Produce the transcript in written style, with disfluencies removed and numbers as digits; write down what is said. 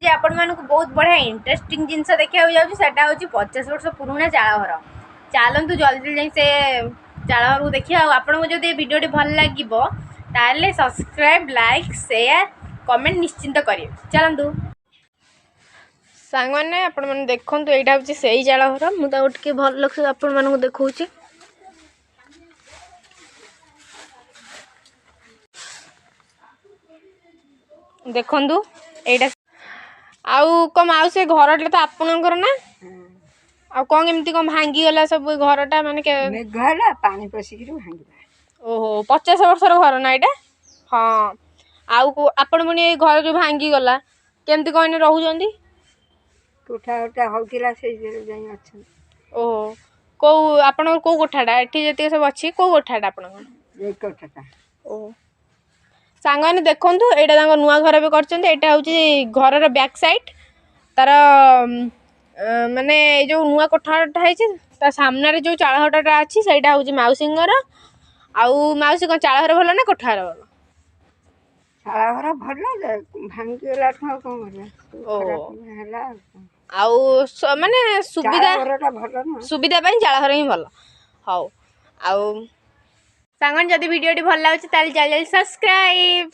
जे आपण मानक बहुत बढ़िया इंटरेस्टिंग जिनस देखा जाटा हूँ 50 वर्ष पुराणा चाल घर चलतु जल्दी जाई से चाल घर को देखिए आपको जब भिडियो भल लगे सब्सक्राइब लाइक शेयर कमेंट निश्चिंत करेंगे चलतु सांग मैंने आपण मैंने देखु यहाँ हूँ से चाल घर मुझे भल लगे आपण मानक देखा देखु यहाँ आउ कम आउ से घर तो आपणकर ना आ कौन एमती कौन भांगी गला सब घरटा माने मेघला पानी पशिक भांगा ओहो 50 वर्षर घर ना यहाँ हाँ आउ आपण पुणी घर जो भांगी गला केमती कौन रहउछंती कोठा उठा होतिला से जाई अच्छा ओहो को आपण को कोठाटा एठी जति सब अछि को कोठाटा आपण ये कोठाटा ओहो सांगने देखंतु एटा तांग नुआ घर भी करचंती एटा होची घरर बैक साइड तार माने जो नुआ कोठाटा है ता सामने जो चाल घरटा अच्छी सहीटा हूँ मौसी घर आउ मौसी कौन चाल घर भल ना कोठा घर भल चाल घर भल भांगीगला कौन आउ माने सुविधा भल सुविधा चाल घर ही भल हाउ आउ सांगन जदि वीडियो भल लगे चल सब्सक्राइब।